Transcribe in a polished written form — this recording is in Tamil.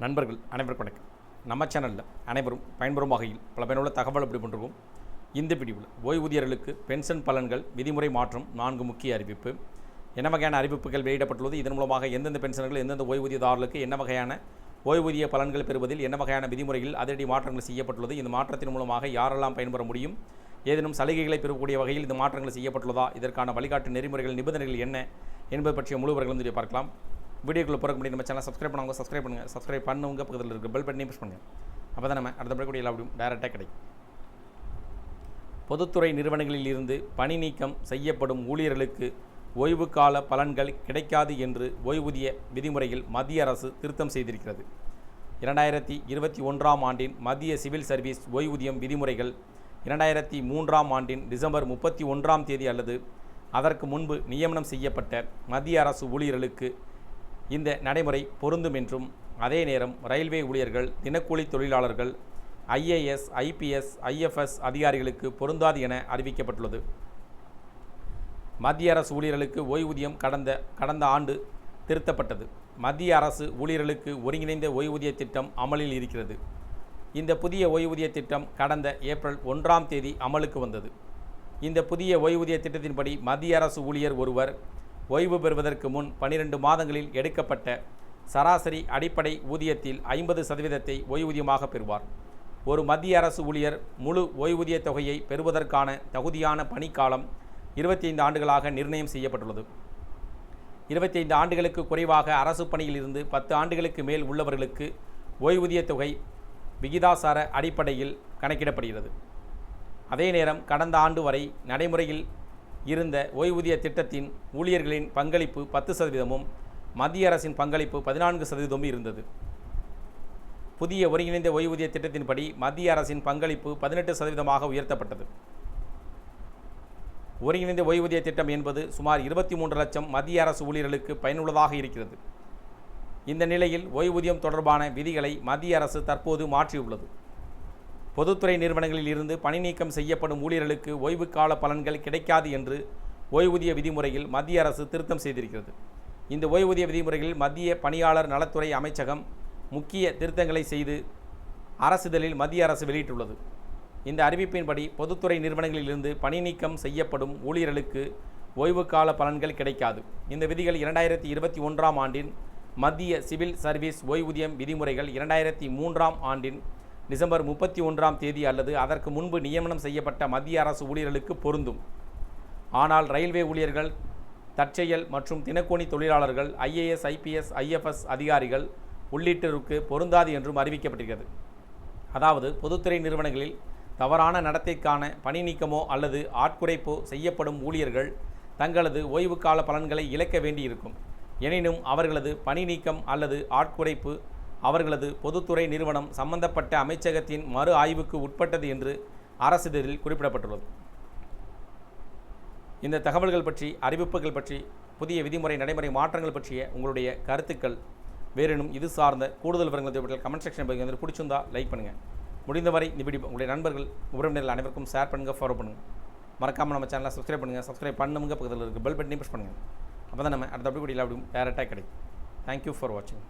நண்பர்கள் அனைவருக்கும் வணக்கம். நம்ம சேனலில் அனைவரும் பயன்பெறும் வகையில் பல பயனுள்ள தகவல் அப்படி பண்ணுறோம். இந்த வீடியோவில் ஓய்வூதியர்களுக்கு பென்ஷன் பலன்கள் விதிமுறை மாற்றம் 4 முக்கிய அறிவிப்பு. என்ன வகையான அறிவிப்புகள் வெளியிடப்பட்டுள்ளது, இதன் மூலமாக எந்தெந்த பென்ஷன்கள் எந்தெந்த ஓய்வூதியதாரர்களுக்கு என்ன வகையான ஓய்வூதிய பலன்கள் பெறுவதில் என்ன வகையான விதிமுறைகள் அதிரடி மாற்றங்கள் செய்யப்பட்டுள்ளது, இந்த மாற்றத்தின் மூலமாக யாரெல்லாம் பயன்பெற முடியும், ஏதேனும் சலுகைகளை பெறக்கூடிய வகையில் இந்த மாற்றங்கள் செய்யப்பட்டுள்ளதா, இதற்கான வழிகாட்டு நெறிமுறைகள் நிபந்தனைகள் என்ன என்பது பற்றிய முழுவர்களும் இதில் பார்க்கலாம். வீடியோக்குள்ளே போகிற முடியும். நம்ம சேனல் சப்ஸ்கிரைப் பண்ணுவாங்க, சப்ஸ்கிரைப் பண்ணுங்கள். சப்ஸ்கிரைப் பண்ணுங்க, பக்கத்தில் இருக்க பெல் பட்டனையும் ப்ரெஸ் பண்ணுங்கள். அப்போ தான் நம்ம அடுத்தபடி எல்லா வீடியும் டைரெக்டாக கிடைக்கும். பொதுத்துறை நிறுவனங்களில் இருந்து பணி நீக்கம் செய்யப்படும் ஊழியர்களுக்கு ஓய்வு கால பலன்கள் கிடைக்காது என்று ஓய்வூதிய விதிமுறையில் மத்திய அரசு திருத்தம் செய்திருக்கிறது. 2021ஆம் ஆண்டின் மத்திய சிவில் சர்வீஸ் ஓய்வூதியம் விதிமுறைகள் 2003ஆம் ஆண்டின் டிசம்பர் 31ஆம் தேதி அல்லது அதற்கு முன்பு நியமனம் செய்யப்பட்ட மத்திய அரசு ஊழியர்களுக்கு இந்த நடைமுறை பொருந்தும் என்றும், அதே நேரம் ரயில்வே ஊழியர்கள், தினக்கூலி தொழிலாளர்கள், IAS, IPS, IFS அதிகாரிகளுக்கு பொருந்தாது என அறிவிக்கப்பட்டுள்ளது. மத்திய அரசு ஊழியர்களுக்கு ஓய்வூதியம் கடந்த ஆண்டு திருத்தப்பட்டது. மத்திய அரசு ஊழியர்களுக்கு ஒருங்கிணைந்த ஓய்வூதிய திட்டம் அமலில் இருக்கிறது. இந்த புதிய ஓய்வூதிய திட்டம் கடந்த ஏப்ரல் 1ஆம் தேதி அமலுக்கு வந்தது. இந்த புதிய ஓய்வூதிய திட்டத்தின்படி மத்திய அரசு ஊழியர் ஒருவர் ஓய்வு பெறுவதற்கு முன் 12 மாதங்களில் எடுக்கப்பட்ட சராசரி அடிப்படை ஊதியத்தில் 50% ஓய்வூதியமாக பெறுவார். ஒரு மத்திய அரசு ஊழியர் முழு ஓய்வூதிய தொகையை பெறுவதற்கான தகுதியான பணிக்காலம் 25 ஆண்டுகளாக நிர்ணயம் செய்யப்பட்டுள்ளது. 25 ஆண்டுகளுக்கு குறைவாக அரசு பணியில் இருந்து 10 ஆண்டுகளுக்கு மேல் உள்ளவர்களுக்கு ஓய்வூதிய தொகை விகிதாசார அடிப்படையில் கணக்கிடப்படுகிறது. அதே நேரம் கடந்த ஆண்டு வரை நடைமுறையில் இருந்த ஓய்வூதிய திட்டத்தின் ஊழியர்களின் பங்களிப்பு 10%, மத்திய அரசின் பங்களிப்பு 14% இருந்தது. புதிய ஒருங்கிணைந்த ஓய்வூதிய திட்டத்தின்படி மத்திய அரசின் பங்களிப்பு 18% உயர்த்தப்பட்டது. ஒருங்கிணைந்த ஓய்வூதிய திட்டம் என்பது சுமார் 23 லட்சம் மத்திய அரசு ஊழியர்களுக்கு பயனுள்ளதாக இருக்கிறது. இந்த நிலையில் ஓய்வூதியம் தொடர்பான விதிகளை மத்திய அரசு தற்போது மாற்றியுள்ளது. பொதுத்துறை நிறுவனங்களில் இருந்து பணி நீக்கம் செய்யப்படும் ஊழியர்களுக்கு ஓய்வு கால பலன்கள் கிடைக்காது என்று ஓய்வூதிய விதிமுறையில் மத்திய அரசு திருத்தம் செய்திருக்கிறது. இந்த ஓய்வூதிய விதிமுறைகளில் மத்திய பணியாளர் நலத்துறை அமைச்சகம் முக்கிய திருத்தங்களை செய்து அரசிதழில் மத்திய அரசு வெளியிட்டுள்ளது. இந்த அறிவிப்பின்படி பொதுத்துறை நிறுவனங்களிலிருந்து பணி நீக்கம் செய்யப்படும் ஊழியர்களுக்கு ஓய்வு கால பலன்கள் கிடைக்காது. இந்த விதிகள் 2021ஆம் ஆண்டின் மத்திய சிவில் சர்வீஸ் ஓய்வூதியம் விதிமுறைகள் 2003ஆம் ஆண்டின் டிசம்பர் 31ஆம் தேதி அல்லது அதற்கு முன்பு நியமனம் செய்யப்பட்ட மத்திய அரசு ஊழியர்களுக்கு பொருந்தும். ஆனால் ரயில்வே ஊழியர்கள், தற்செயல் மற்றும் தினக்கூலி தொழிலாளர்கள், IAS, IPS, IFS அதிகாரிகள் உள்ளிட்டோருக்கு பொருந்தாது என்றும் அறிவிக்கப்பட்டிருக்கிறது. அதாவது பொதுத்துறை நிறுவனங்களில் தவறான நடத்தைக்கான பணி நீக்கமோ அல்லது ஆட்குறைப்போ செய்யப்படும் ஊழியர்கள் தங்களது ஓய்வு கால பலன்களை இழக்க வேண்டியிருக்கும். எனினும் அவர்களது பணி நீக்கம் அல்லது ஆட்குறைப்பு அவர்களது பொதுத்துறை நிறுவனம் சம்பந்தப்பட்ட அமைச்சகத்தின் மறு ஆய்வுக்கு உட்பட்டது என்று அரசிதழில் குறிப்பிடப்பட்டுள்ளது. இந்த தகவல்கள் பற்றி, அறிவிப்புகள் பற்றி, புதிய விதிமுறை நடைமுறை மாற்றங்கள் பற்றிய உங்களுடைய கருத்துக்கள், வேறேனும் இது சார்ந்த கூடுதல் விவரங்கள் கமெண்ட் செக்ஷன் பகுதியில் பிடிச்சிருந்தா லைக் பண்ணுங்கள். முடிந்தவரை இந்த வீடியோ உங்களுடைய நண்பர்கள், உறவினர்கள் அனைவருக்கும் ஷேர் பண்ணுங்கள், ஃபாலோ பண்ணுங்கள். மறக்காமல் நம்ம சேனலை சப்ஸ்கிரைப் பண்ணுங்கள். சப்ஸ்கிரைப் பண்ணுங்க, பக்கத்தில் இருக்க பெல் பட்டனையும் ப்ரெஸ் பண்ணுங்கள். அப்போ தான் நம்ம அடுத்த வீடியோவில் டைரெக்டாக கிடைக்கும். தேங்க்யூ ஃபார் வாட்சிங்.